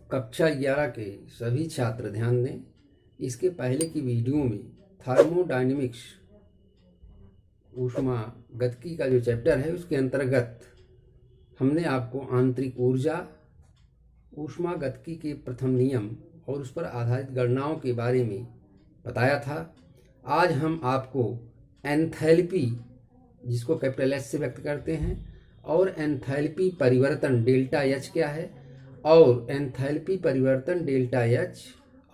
कक्षा 11 के सभी छात्र ध्यान दें। इसके पहले की वीडियो में थर्मोडायनेमिक्स ऊष्मागतिकी का जो चैप्टर है उसके अंतर्गत हमने आपको आंतरिक ऊर्जा, ऊष्मागतिकी के प्रथम नियम और उस पर आधारित गणनाओं के बारे में बताया था। आज हम आपको एंथैल्पी, जिसको कैपिटल एच से व्यक्त करते हैं, और एंथैल्पी परिवर्तन डेल्टा एच क्या है, और एंथैल्पी परिवर्तन डेल्टा एच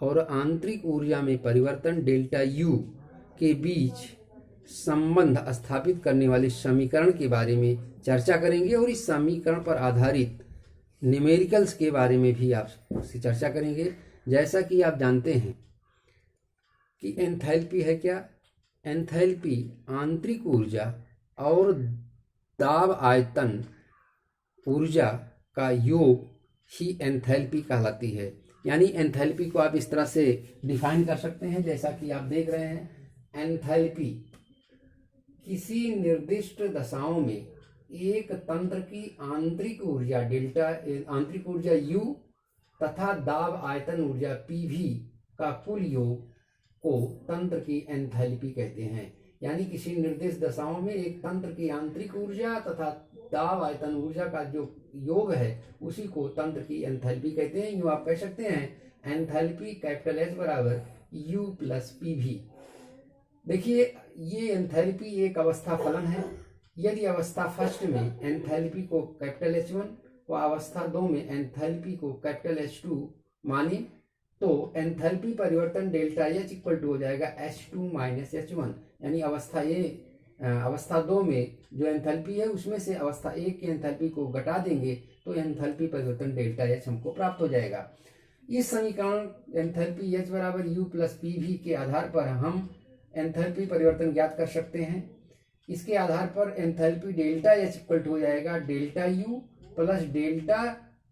और आंतरिक ऊर्जा में परिवर्तन डेल्टा यू के बीच संबंध स्थापित करने वाले समीकरण के बारे में चर्चा करेंगे और इस समीकरण पर आधारित न्यूमेरिकल्स के बारे में भी आपसे चर्चा करेंगे। जैसा कि आप जानते हैं कि एंथैल्पी है क्या? एंथैल्पी आंतरिक ऊर्जा और दाब आयतन ऊर्जा का योग ही एंथैल्पी कहलाती है। यानी एंथैल्पी को आप इस तरह से डिफाइन कर सकते हैं, जैसा कि आप देख रहे हैं। एंथैल्पी किसी निर्दिष्ट दशाओं में एक तंत्र की आंतरिक ऊर्जा डेल्टा, आंतरिक ऊर्जा U तथा दाब आयतन ऊर्जा PV का कुल योग को तंत्र की एंथैल्पी कहते हैं। यानी किसी निर्दिष्ट दशाओं में एक तंत्र की आंतरिक ऊर्जा तथा दाब आयतन ऊर्जा का जो योग है उसी को तंत्र की एंथैल्पी कहते हैं। यूँ आप कह सकते हैं एंथैल्पी कैपिटल H बराबर U प्लस PV। देखिए, ये एंथैल्पी एक अवस्था फलन है। यदि अवस्था फर्स्ट में एंथैल्पी को कैपिटल H1 व अवस्था 2 में एंथैल्पी को कैपिटल H2 माने तो एंथैल्पी परिवर्तन डेल्टा H इक्वल टू हो जाएगा H2 माइनस H1। यानी अवस्था 2 में जो एंथैल्पी है उसमें से अवस्था 1 की एंथैल्पी को घटा देंगे तो एंथैल्पी परिवर्तन डेल्टा H हमको प्राप्त हो जाएगा। इस समीकरण एंथैल्पी H बराबर U प्लस PV के आधार पर हम एंथैल्पी परिवर्तन ज्ञात कर सकते हैं। इसके आधार पर enthalpy delta H equal to हो जाएगा delta U plus delta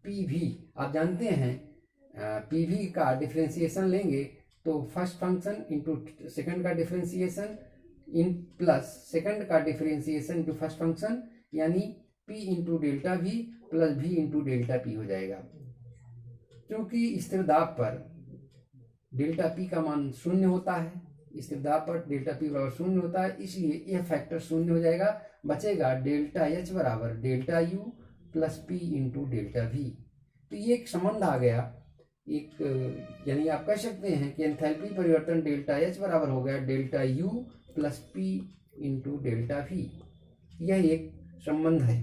PV। आप जानते हैं PV का डिफरेंशिएशन लेंगे तो फर्स्ट फंक्शन इंटू सेकंड का डिफरेंशिएशन इन प्लस सेकंड का डिफरेंशिएशन इंटू फर्स्ट फंक्शन, यानी P into delta V plus V into delta P हो जाएगा। क्योंकि स्थिर दाब पर डेल्टा P का मान शून्य होता है, स्थिर दाब पर डेल्टा P बराबर शून्य होता है, इसलिए यह फैक्टर शून्य हो जाएगा। बचेगा डेल्टा H बराबर delta U plus P into delta V। तो ये एक संबंध आ गया, यानी आप कह सकते हैं कि एंथैल्पी परिवर्तन डेल्टा H बराबर हो गया delta U plus P into delta V। यह एक संबंध है।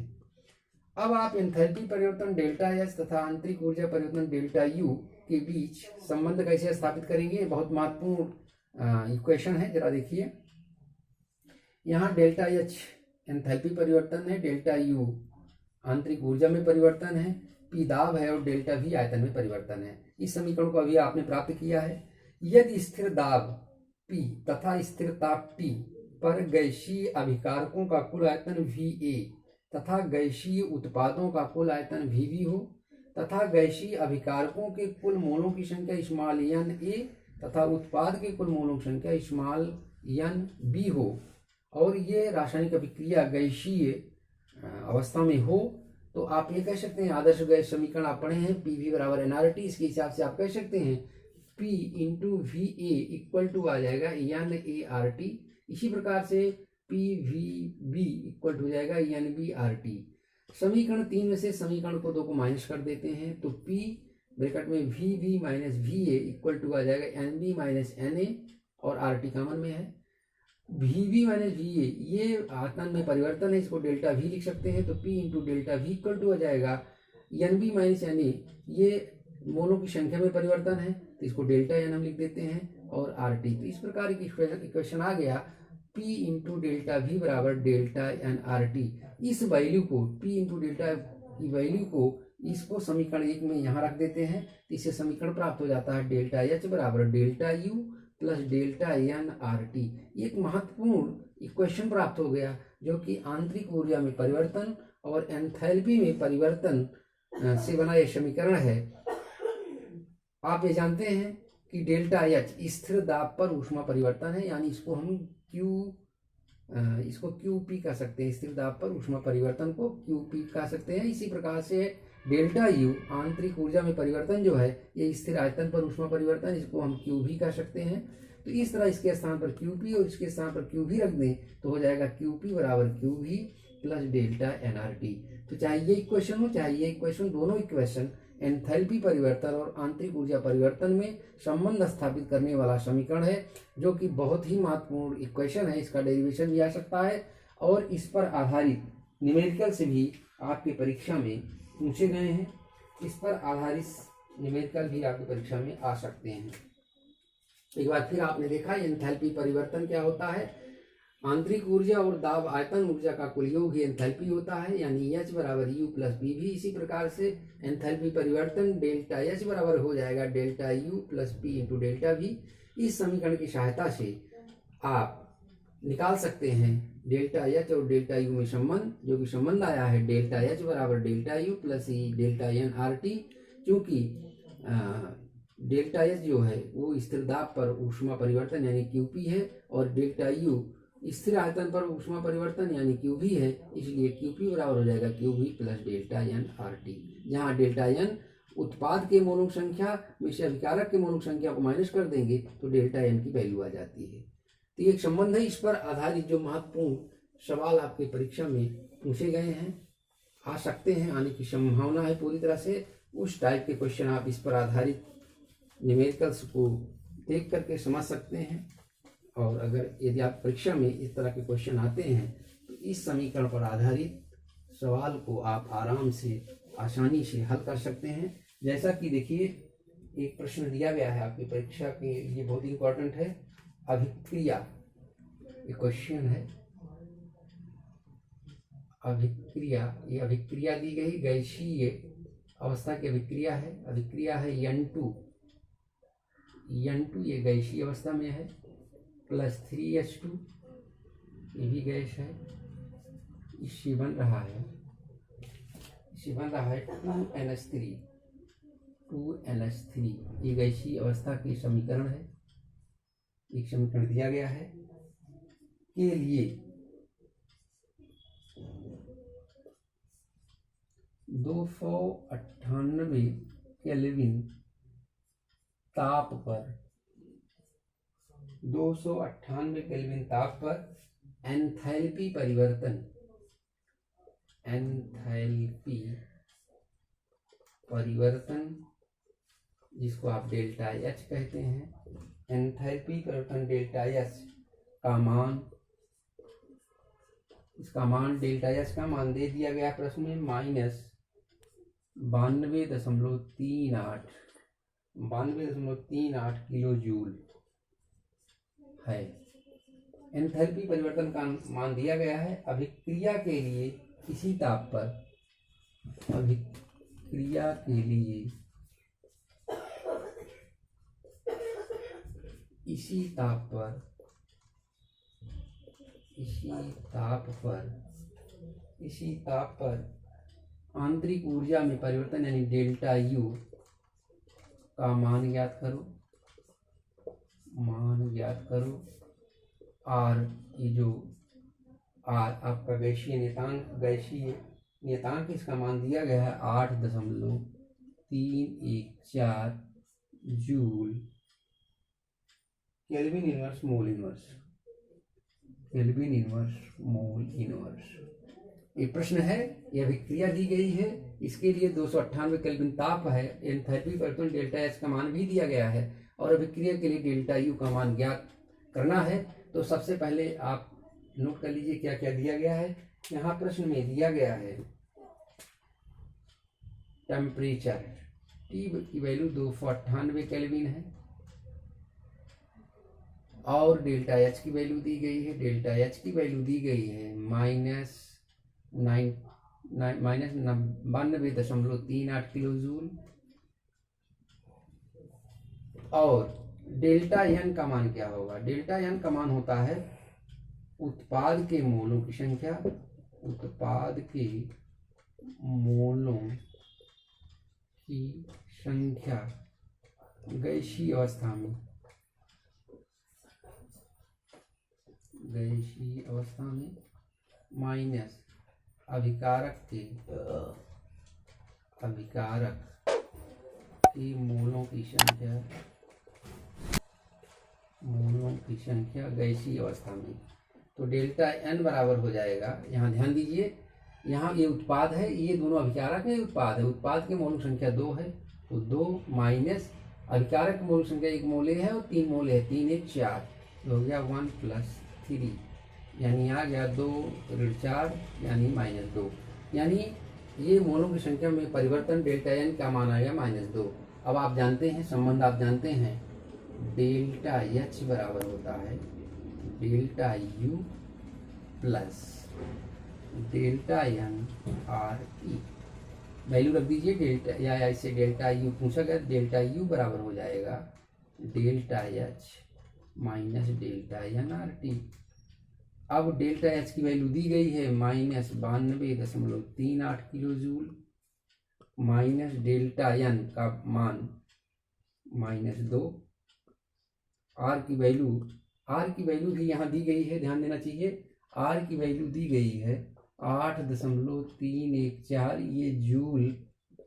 अब आप एंथैल्पी परिवर्तन डेल्टा H तथा आंतरिक ऊर्जा परिवर्तन डेल्टा U के बीच संबंध कैसे स्थापित करेंगे? बहुत महत्वपूर्ण इक्वेशन है। जरा देखिए, यहाँ डेल्टा H एंथैल्पी परिवर्तन है, डेल्टा U आंतरिक ऊर्जा में परिवर्तन है, P दाब है और डेल्टा V आयतन में परिवर्तन है। इस समीकरण को अभी आपने प्राप्त किया है। यदि स्थिर दाब P तथा स्थिर ताप T पर गैसीय अभिकारकों का कुल आयतन VA तथा गैसीय उत्पादों का कुल आयतन VB हो तथा गैसीय अभिकारकों के कुल मोलों की संख्या स्मॉल n A तथा उत्पाद के कुल मोलों की संख्या स्मॉल n B हो और ये रासायनिक अभिक्रिया गैसीय अवस्था में हो, तो आप ये कह सकते हैं, आदर्श गैस समीकरण आप पढ़े हैं, PV बराबर nRT। इसके हिसाब से आप कह सकते हैं P into VA equal to आ जाएगा NART। इसी प्रकार से PVB इक्वल टू हो जाएगा NBRT। समीकरण 3 में से समीकरण को 2 को माइनस कर देते हैं तो P ब्रैकेट में VB minus VA equal to आ जाएगा NB माइनस NA और RT कॉमन में है। VB माइनस VA ये आयतन में परिवर्तन है, इसको डेल्टा V लिख सकते हैं। तो P into delta V equal to आ जाएगा NB माइनस NA, ये मोलों की संख्या में परिवर्तन है तो इसको डेल्टा N हम लिख देते हैं और RT। तो इस प्रकार की इक्वेशन आ गया P इंटू डेल्टा V बराबर डेल्टा N RT। इस वैल्यू को P इंटू डेल्टा की वैल्यू को इसको समीकरण 1 में यहाँ रख देते हैं तो इससे समीकरण प्राप्त हो जाता है डेल्टा H बराबर delta U plus delta N RT। एक महत्वपूर्ण इक्वेशन प्राप्त हो गया जो कि आंतरिक ऊर्जा में परिवर्तन और एंथैल्पी में परिवर्तन से बना यह समीकरण है। आप ये जानते हैं कि डेल्टा H स्थिर दाब पर ऊष्मा परिवर्तन है, यानी इसको हम QP कह सकते हैं। स्थिर दाब पर ऊष्मा परिवर्तन को QP कह सकते हैं। इसी प्रकार से डेल्टा यू आंतरिक ऊर्जा में परिवर्तन जो है ये स्थिर आयतन पर ऊष्मा परिवर्तन, इसको हम क्यू भी कह सकते हैं। तो इस तरह इसके स्थान पर क्यू पी और इसके स्थान पर क्यू भी रख दें तो हो जाएगा क्यू पी बराबर Q V plus delta n R T. तो चाहे ये इक्वेशन हो चाहे ये इक्वेशन, दोनों इक्वेशन एंथैल्पी परिवर्तन और आंतरिक ऊर्जा परिवर्तन में संबंध स्थापित करने वाला समीकरण है, जो कि बहुत ही महत्वपूर्ण इक्वेशन है। इसका डेरिवेशन भी आ सकता है और इस पर आधारित न्यूमेरिकल से भी आपकी परीक्षा में पूछे गए हैं। इस पर आधारित न्यूमेरिकल भी आपकी परीक्षा में आ सकते हैं। एक बार फिर आपने देखा एंथैल्पी परिवर्तन क्या होता है। आंतरिक ऊर्जा और दाब आयतन ऊर्जा का कुल योग ही एंथैल्पी होता है, यानी H बराबर U प्लस बी भी इसी प्रकार से एंथैल्पी परिवर्तन डेल्टा H बराबर हो जाएगा delta U plus P into delta V। इस समीकरण की सहायता से आप निकाल सकते हैं डेल्टा H और डेल्टा U में संबंध, जो कि संबंध आया है डेल्टा H बराबर delta U plus delta n R T. चूँकि डेल्टा H जो है वो स्थिर दाब पर ऊष्मा परिवर्तन यानी QP है और डेल्टा U स्थिर आयतन पर ऊष्मा परिवर्तन यानी QV है, इसलिए QP बराबर हो जाएगा QV plus delta n R T, जहाँ डेल्टा एन उत्पाद के मोलों संख्या में से अभिकारक के मोलों संख्या को माइनस कर देंगे तो डेल्टा एन की वैल्यू आ जाती है। तो एक संबंध है, इस पर आधारित जो महत्वपूर्ण सवाल आपके परीक्षा में पूछे गए हैं, आ सकते हैं, आने की संभावना है पूरी तरह से। उस टाइप के क्वेश्चन आप इस पर आधारित न्यूमेरिकल्स को देख करके समझ सकते हैं। और अगर यदि आप परीक्षा में इस तरह के क्वेश्चन आते हैं तो इस समीकरण पर आधारित सवाल को आप आराम से आसानी से हल कर सकते हैं। जैसा कि देखिए एक प्रश्न दिया गया है आपकी परीक्षा के लिए, बहुत इंपॉर्टेंट है, अभिक्रिया। ये क्वेश्चन है अभिक्रिया। ये अभिक्रिया दी गई गैसीय अवस्था की अभिक्रिया है N2। ये गैसीय अवस्था में है प्लस 3H2, ये भी गैस है। इससे बन रहा है 2NH3। ये गैसीय अवस्था की समीकरण है। एक समीकरण दिया गया है के लिए 298 केल्विन ताप पर 298 केल्विन ताप पर एंथैल्पी परिवर्तन जिसको आप डेल्टा एच कहते हैं, एंथैल्पी परिवर्तन डेल्टा एच का मान, इसका मान डेल्टा एच का मान दे दिया गया प्रश्न में -92.38 किलो जूल है। एंथैल्पी परिवर्तन का मान दिया गया है। अभिक्रिया के लिए इसी ताप पर इसी ताप पर आंतरिक ऊर्जा में परिवर्तन यानी डेल्टा यू का मान ज्ञात करो। आर, ये जो आर आपका गैसीय नियतांक इसका मान दिया गया है 8.314 joule kelvin inverse mole inverse. ये प्रश्न है, यह अभिक्रिया दी गई है, इसके लिए 298 केल्विन ताप है। एंथैल्पी परिवर्तन डेल्टा एच का मान भी दिया गया है और अभिक्रिया के लिए डेल्टा यू का मान ज्ञात करना है। तो सबसे पहले आप नोट कर लीजिए क्या क्या दिया गया है। यहाँ प्रश्न में दिया गया है टेम्परेचर टी की वैल्यू 298 केल्विन है और डेल्टा एच की वैल्यू दी गई है। डेल्टा एच की वैल्यू दी गई है -92.38 किलो जूल और डेल्टा एन का मान क्या होगा? डेल्टा एन का मान होता है उत्पाद के मोलों की संख्या गैसीय अवस्था में माइनस अभिकारक के अभिकारक की मोलों की संख्या गैसीय अवस्था में। तो डेल्टा एन बराबर हो जाएगा, यहाँ ध्यान दीजिए, यहाँ ये उत्पाद है, ये दोनों अभिकारक है, उत्पाद है, उत्पाद की मोल संख्या 2 है, तो 2 माइनस अभिकारक की मोल संख्या 1 मोले है और 3 मोले है, 3 1 4, तो हो गया 1 + 3, यानी आ गया 2 ऋण 4 यानी -2, यानी ये मोलों की संख्या में परिवर्तन डेल्टा एन का मान आएगा -2। अब आप जानते हैं, संबंध आप जानते हैं, डेल्टा एच बराबर होता है delta U plus delta n R T. Value रख दीजिए डेल्टा, या ऐसे डेल्टा यू पूछा गया, डेल्टा यू बराबर हो जाएगा delta H minus delta n R T. अब डेल्टा एच की वैल्यू दी गई है -92.38 kilo joule, minus delta n का मान -2, आर की वैल्यू भी यहाँ दी गई है, ध्यान देना चाहिए, आर की वैल्यू दी गई है 8.314, ये joule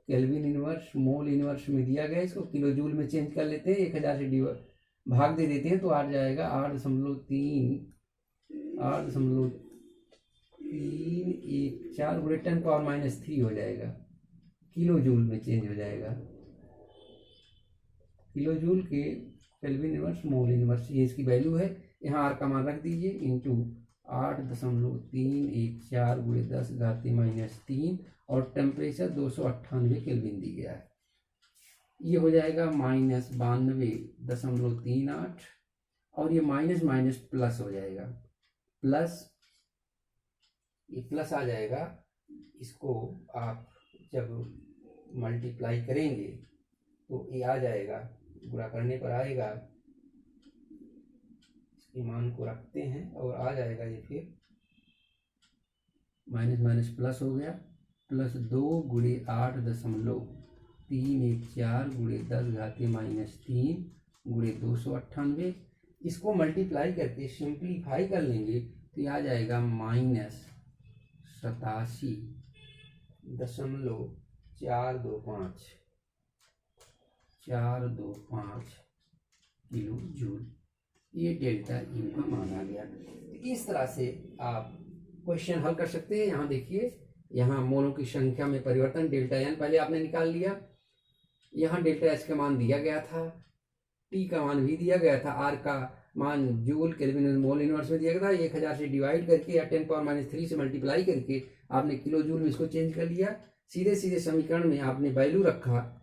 kelvin inverse mole inverse में दिया गया, इसको किलो जूल में चेंज कर लेते हैं, 1000 से भाग दे देते हैं तो आ जाएगा 8.314 गुणे 10⁻³ हो जाएगा, किलो जूल में चेंज हो जाएगा, किलो जूल के केल्विन इनवर्स मोल इनवर्स, ये इसकी वैल्यू है, यहाँ आर का मान रख दीजिए, इंटू 8.314 गुणे 10⁻³ और टेम्परेचर 298 केल्विन दी गया है, ये हो जाएगा -92.38 और ये माइनस माइनस प्लस हो जाएगा, प्लस ये प्लस आ जाएगा, इसको आप जब मल्टीप्लाई करेंगे तो ये आ जाएगा, गुणा करने पर आएगा, मान को रखते हैं और आ जाएगा ये, फिर माइनस माइनस प्लस हो गया, +2 गुणे 8.314 गुणे 10⁻³ गुणे 298, इसको मल्टीप्लाई करके सिंप्लीफाई कर लेंगे तो ये आ जाएगा -87.425 किलो जूल, ये डेल्टा यू का मान आ गया। इस तरह से आप क्वेश्चन हल कर सकते हैं। यहाँ देखिए, यहाँ मोलों की संख्या में परिवर्तन डेल्टा एन पहले आपने निकाल लिया, यहाँ डेल्टा एच का मान दिया गया था, टी का मान भी दिया गया था, आर का मान जूल केल्विन मोल इनवर्स में दिया गया था, 1000 से डिवाइड करके या 10⁻³ से मल्टीप्लाई करके आपने किलो जूल में इसको चेंज कर लिया, सीधे सीधे समीकरण में आपने वैल्यू रखा,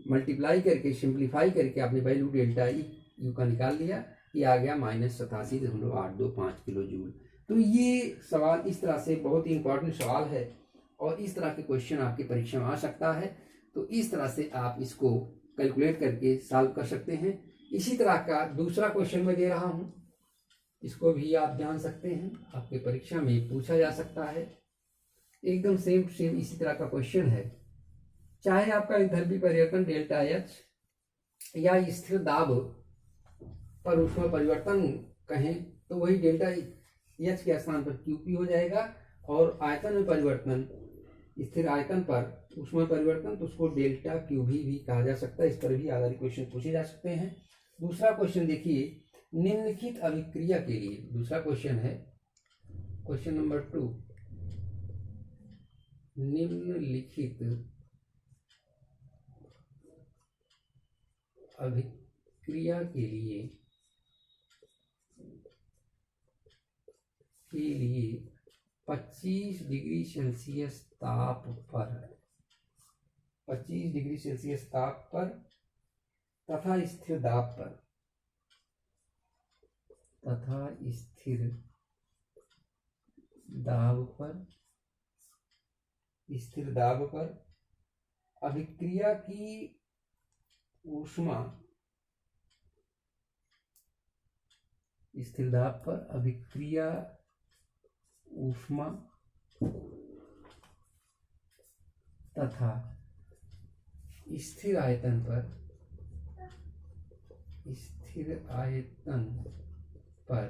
मल्टीप्लाई करके सिंप्लीफाई करके आपने वैल्यू डेल्टा यू का निकाल लिया, ये आ गया -87.825 किलो जूल। तो ये सवाल इस तरह से बहुत ही इंपॉर्टेंट सवाल है और इस तरह के क्वेश्चन आपकी परीक्षा में आ सकता है, तो इस तरह से आप इसको कैलकुलेट करके सॉल्व कर सकते हैं। इसी तरह का दूसरा क्वेश्चन मैं दे रहा हूँ, इसको भी आप जान सकते हैं, आपके परीक्षा में पूछा जा सकता है, एकदम सेम सेम इसी तरह का क्वेश्चन है। चाहे आपका एंथैल्पी परिवर्तन डेल्टा एच या स्थिर दाब पर उसमें परिवर्तन कहें तो वही डेल्टा एच के स्थान पर क्यूपी हो जाएगा, और आयतन में परिवर्तन, स्थिर आयतन पर उसमें परिवर्तन, तो उसको डेल्टा क्यूबी भी कहा जा सकता है। इस पर भी आधारित क्वेश्चन पूछे जा सकते हैं। दूसरा क्वेश्चन देखिए, निम्नलिखित अभिक्रिया के लिए, दूसरा क्वेश्चन है क्वेश्चन नंबर 2, निम्नलिखित अभिक्रिया के लिए 25 डिग्री सेल्सियस ताप पर, 25 डिग्री सेल्सियस ताप पर तथा स्थिर दाब पर, स्थिर दाब पर अभिक्रिया की ऊष्मा, स्थिर दाब पर अभिक्रिया ऊष्मा तथा स्थिर आयतन पर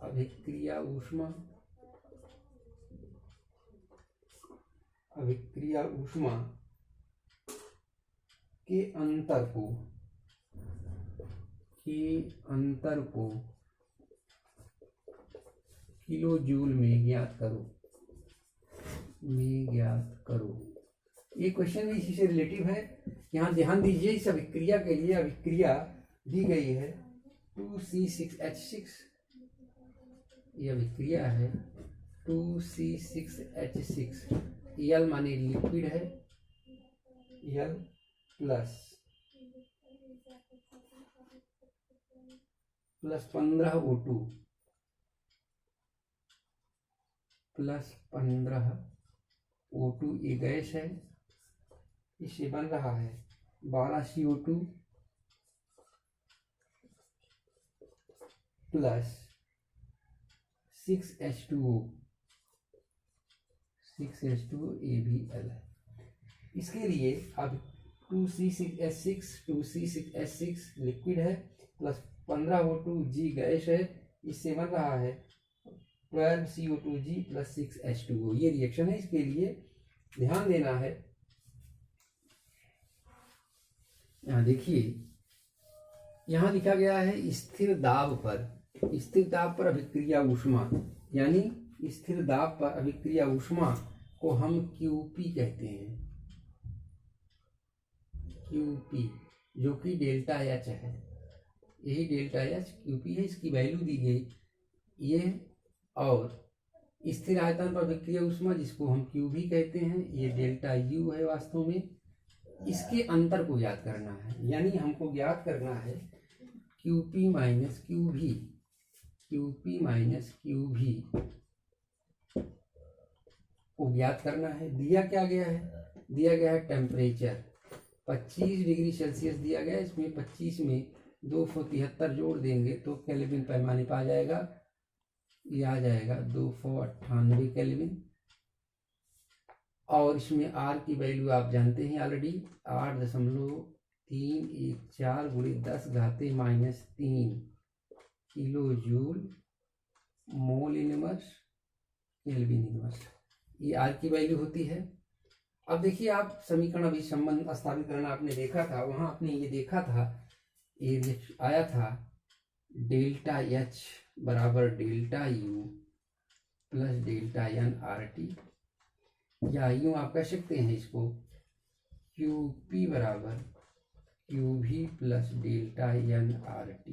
अभिक्रिया ऊष्मा अभिक्रिया ऊष्मा के अंतर को किलो जूल में ज्ञात करो। ये क्वेश्चन भी इसी से रिलेटिव है। यहाँ ध्यान दीजिए, इस अभिक्रिया के लिए अभिक्रिया दी गई है 2C6H6, ये अभिक्रिया है 2C6H6। L माने लिक्विड है, L plus 15O2 plus 15O2 ये गैस है, इससे बन रहा है 12CO2 प्लस 6H2O ये भी L है। इसके लिए अब 2C6H6 लिक्विड है प्लस 15O2G गैस है, इससे बन रहा है 12CO2G प्लस 6H2O। ये रिएक्शन है। इसके लिए ध्यान देना है, यहाँ देखिए, यहाँ लिखा गया है स्थिर दाब पर अभिक्रिया ऊष्मा, यानी स्थिर दाब पर अभिक्रिया ऊष्मा को हम QP कहते हैं, QP, जो कि डेल्टा H है। यही डेल्टा H QP है, इसकी वैल्यू दी गई ये। और स्थिर आयतन पर अभिक्रिया ऊष्मा जिसको हम QV कहते हैं, ये डेल्टा U है वास्तव में। इसके अंतर को ज्ञात करना है, यानी हमको ज्ञात करना है QP माइनस QV को ज्ञात करना है। दिया क्या गया है? दिया गया है टेम्परेचर 25 डिग्री सेल्सियस दिया गया है। इसमें 25 में 273 जोड़ देंगे तो केल्विन पैमाने पर आ जाएगा, ये आ जाएगा 298 केल्विन। और इसमें R की वैल्यू आप जानते हैं ऑलरेडी, 8.314 गुणे 10⁻³ kilo joule mole inverse kelvin inverse, ये R की वैल्यू होती है। अब देखिए, आप समीकरण अभी संबंध स्थापित करना आपने देखा था, वहां आपने ये देखा था, ये आया था डेल्टा H बराबर delta U plus delta N RT, या यूं आप कह सकते हैं इसको QP बराबर QV plus delta N RT,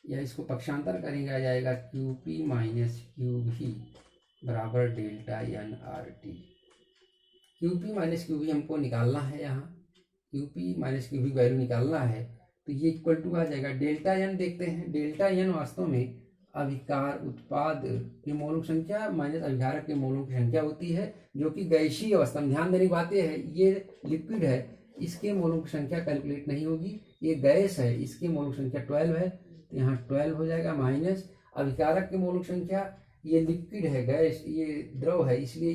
या इसको पक्षांतर करेंगे आ जाएगा QP माइनस QV बराबर delta N RT। QP minus QV हमको निकालना है, यहाँ QP माइनस QV वैल्यू निकालना है, तो ये इक्वल टू आ जाएगा डेल्टा N। देखते हैं, डेल्टा N वास्तव में अभिकार उत्पाद की मोलों की संख्या माइनस अभिकारक के मोलों की संख्या होती है, जो कि गैसीय अवस्था में। ध्यान देने की बात यह है, ये लिक्विड है, इसके मोलों की संख्या कैलकुलेट नहीं होगी। ये गैस है, इसके मोलों की संख्या 12 है, तो यहाँ 12 हो जाएगा, माइनस अभिकारक के मोलों की संख्या, ये लिक्विड है, गैस, ये द्रव है, इसलिए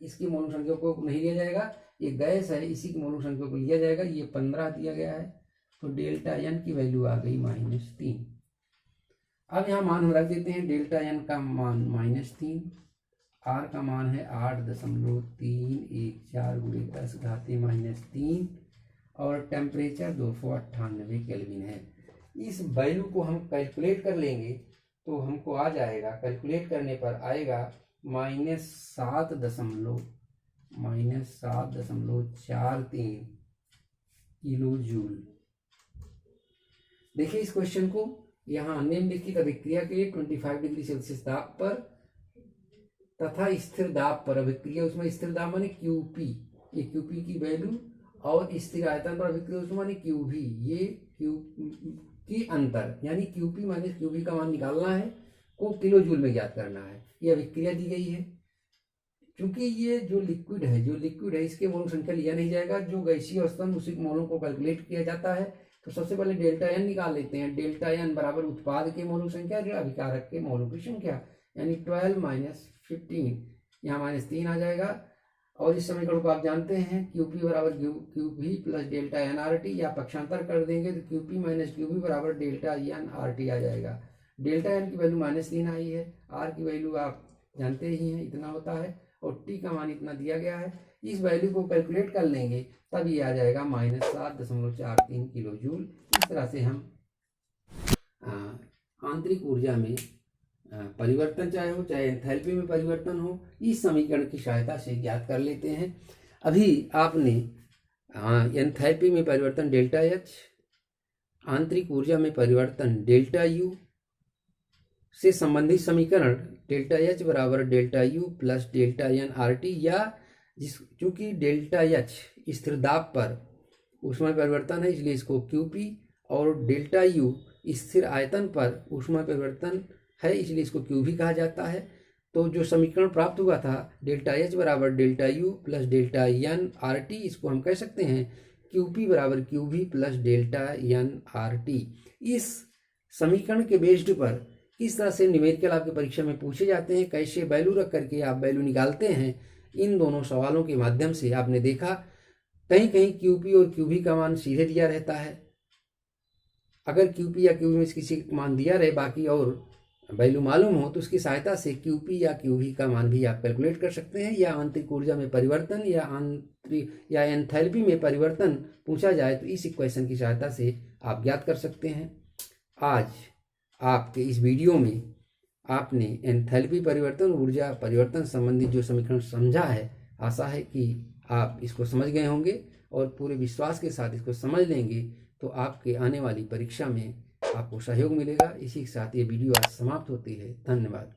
इसकी मोलों की संख्या को नहीं लिया जाएगा। ये गैस है, इसी की मोलों की संख्या को लिया जाएगा। ये 15 दिया गया है, तो डेल्टा N की वैल्यू आ गई -3। अब यहाँ मान हम रख देते हैं, डेल्टा N का मान -3, R का मान है 8.314 गुणे 10⁻³ और टेम्परेचर 298 केल्विन है। इस वैल्यू को हम कैलकुलेट कर लेंगे तो हमको आ जाएगा, कैलकुलेट करने पर आएगा -7.43 किलो जूल। देखिए इस क्वेश्चन को, यहाँ निम्नलिखित अभिक्रिया के लिए 25 डिग्री सेल्सियस दाब पर तथा स्थिर दाब पर अभिक्रिया उसमें, स्थिर दाब माने QP, ये QP की वैल्यू, और स्थिर आयतन पर अभिक्रिया उसमें माने QV, ये की अंतर, यानी QP माइनस QV का मान निकालना है, को किलो जूल में ज्ञात करना है। ये अभिक्रिया दी गई है। क्योंकि ये जो लिक्विड है इसके मोलों की संख्या लिया नहीं जाएगा, जो गैसीय अवस्था में उसी मोलों को कैलकुलेट किया जाता है। तो सबसे पहले डेल्टा N निकाल लेते हैं। डेल्टा N बराबर उत्पाद के मोलों की संख्या जो अभिकारक के मोलों की संख्या, यानी 12 माइनस 15, यहाँ -3 आ जाएगा। और इस समीकरण को आप जानते हैं, QP बराबर QV plus delta N RT, या पक्षांतर कर देंगे तो QP माइनस QV बराबर डेल्टा N RT आ जाएगा। डेल्टा N की वैल्यू -3 आई है, R की वैल्यू आप जानते ही हैं, इतना होता है। और टी का मान इतना दिया गया है। इस वैल्यू को कैलकुलेट कर लेंगे तब ये आ जाएगा -7.43 किलो जूल। इस तरह से हम आंतरिक ऊर्जा में परिवर्तन चाहे एंथैल्पी में परिवर्तन हो, इस समीकरण की सहायता से ज्ञात कर लेते हैं। अभी आपने एंथैल्पी में परिवर्तन डेल्टा एच, आंतरिक ऊर्जा में परिवर्तन डेल्टा यू से संबंधित समीकरण डेल्टा एच बराबर delta U plus delta n R T, या चूंकि डेल्टा एच स्थिर दाब पर ऊष्मा परिवर्तन है इसलिए इसको क्यूपी, और डेल्टा यू स्थिर आयतन पर ऊष्मा परिवर्तन है इसलिए इसको क्यू भी कहा जाता है। तो जो समीकरण प्राप्त हुआ था डेल्टा एच बराबर delta U plus delta n R T, इसको हम कह सकते हैं क्यूपी बराबर Q V plus delta n R T. इस समीकरण के बेस्ड पर किस तरह से न्यूमेरिकल आपके परीक्षा में पूछे जाते हैं, कैसे वैल्यू रख करके आप वैल्यू निकालते हैं, इन दोनों सवालों के माध्यम से आपने देखा कहीं कहीं क्यूपी और क्यूवी का मान सीधे दिया रहता है। अगर क्यूपी या क्यूवी में से किसी का मान दिया रहे बाकी और वैल्यू मालूम हो तो उसकी सहायता से क्यूपी या क्यूवी का मान भी आप कैलकुलेट कर सकते हैं, या आंतरिक ऊर्जा में परिवर्तन या एंथैल्पी में परिवर्तन पूछा जाए तो इस इक्वेशन की सहायता से आप ज्ञात कर सकते हैं। आज आपके इस वीडियो में आपने एंथैल्पी परिवर्तन, ऊर्जा परिवर्तन संबंधी जो समीकरण समझा है, आशा है कि आप इसको समझ गए होंगे और पूरे विश्वास के साथ इसको समझ लेंगे तो आपके आने वाली परीक्षा में आपको सहयोग मिलेगा। इसी के साथ ये वीडियो आज समाप्त होती है। धन्यवाद।